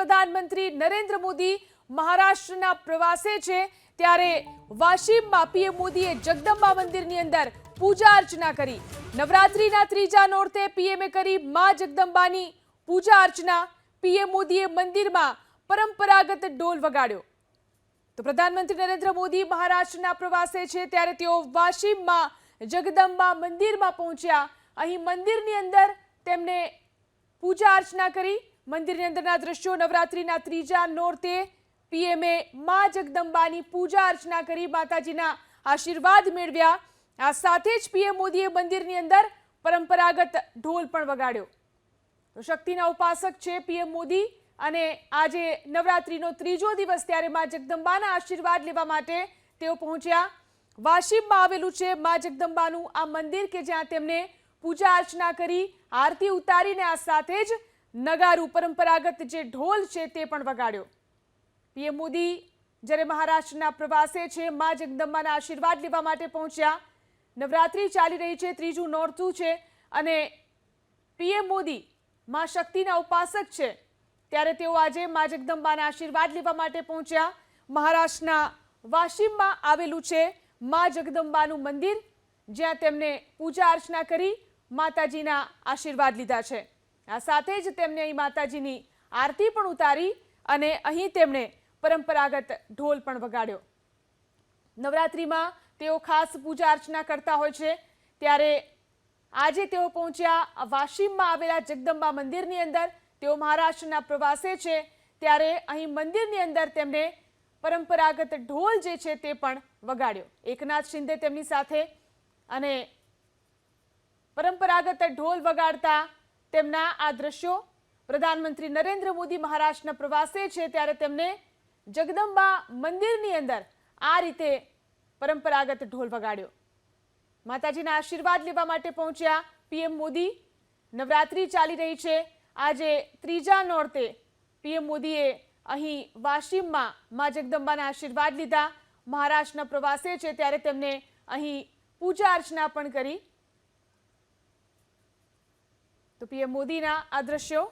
પ્રધાનમંત્રી નરેન્દ્ર મોદી મહારાષ્ટ્રના પ્રવાસે છે ત્યારે વાશીમમાં પીએમ મોદીએ જગદંબા મંદિરની અંદર પૂજા અર્ચના કરી। નવરાત્રીના ત્રીજા નોરતે પીએમએ કરી માં જગદંબાની પૂજા અર્ચના। પીએમ મોદીએ મંદિરમાં પરંપરાગત ઢોલ વગાડ્યો। તો પ્રધાનમંત્રી નરેન્દ્ર મોદી મહારાષ્ટ્રના પ્રવાસે છે ત્યારે તેઓ વાશીમમાં જગદંબા મંદિરમાં પહોંચ્યા। અહીં મંદિરની અંદર તેમને પૂજા અર્ચના કરી। મંદિરની અંદરના દ્રશ્યો, નવરાત્રીના ત્રીજા નોરતે પીએમએ માં જગદંબાની પૂજા અર્ચના કરી, માતાજીના આશીર્વાદ મેળવ્યા। આ સાથે જ પીએમ મોદીએ મંદિરની અંદર પરંપરાગત ઢોલ પણ વગાડ્યો। તો શક્તિના ઉપાસક છે પીએમ મોદી અને આજે નવરાત્રીનો ત્રીજો દિવસ ત્યારે માં જગદંબાના આશીર્વાદ લેવા માટે તેઓ પહોંચ્યા। વાશીમમાં આવેલું છે માં જગદંબાનું આ મંદિર કે જ્યાં તેમને પૂજા અર્ચના કરી, આરતી ઉતારીને આ સાથે જ નગારું, પરંપરાગત જે ઢોલ છે તે પણ વગાડ્યો। પીએમ મોદી જ્યારે મહારાષ્ટ્રના પ્રવાસે છે માં જગદંબાના આશીર્વાદ લેવા માટે પહોંચ્યા। નવરાત્રી ચાલી રહી છે, ત્રીજું નોરતું છે અને પીએમ મોદી માં શક્તિના ઉપાસક છે ત્યારે તેઓ આજે માં જગદંબાના આશીર્વાદ લેવા માટે પહોંચ્યા। મહારાષ્ટ્રના વાશીમમાં આવેલું છે માં જગદંબાનું મંદિર જ્યાં તેમને પૂજા અર્ચના કરી, માતાજીના આશીર્વાદ લીધા છે। આ સાથે જ તેમને અહીં માતાજીની આરતી પણ ઉતારી અને અહીં તેમણે પરંપરાગત ઢોલ પણ વગાડ્યો। નવરાત્રીમાં તેઓ ખાસ પૂજા અર્ચના કરતા હોય છે ત્યારે આજે તેઓ પહોંચ્યા વાશીમમાં આવેલા જગદંબા મંદિરની અંદર। તેઓ મહારાષ્ટ્રના પ્રવાસે છે ત્યારે અહીં મંદિરની અંદર તેમને પરંપરાગત ઢોલ જે છે તે પણ વગાડ્યો। એકનાથ શિંદે તેમની સાથે અને પરંપરાગત ઢોલ વગાડતા તેમના આ દ્રશ્યો। પ્રધાનમંત્રી નરેન્દ્ર મોદી મહારાષ્ટ્રના પ્રવાસે છે ત્યારે તેમને જગદંબા મંદિરની અંદર આ રીતે પરંપરાગત ઢોલ વગાડ્યો। માતાજીના આશીર્વાદ લેવા માટે પહોંચ્યા પીએમ મોદી। નવરાત્રી ચાલી રહી છે, આજે ત્રીજા નોરતે પીએમ મોદીએ અહીં વાશીમમાં માં જગદંબાના આશીર્વાદ લીધા। મહારાષ્ટ્રના પ્રવાસે છે ત્યારે તેમને અહીં પૂજા અર્ચના પણ કરી। તો પીએમ મોદીના આ દ્રશ્યો।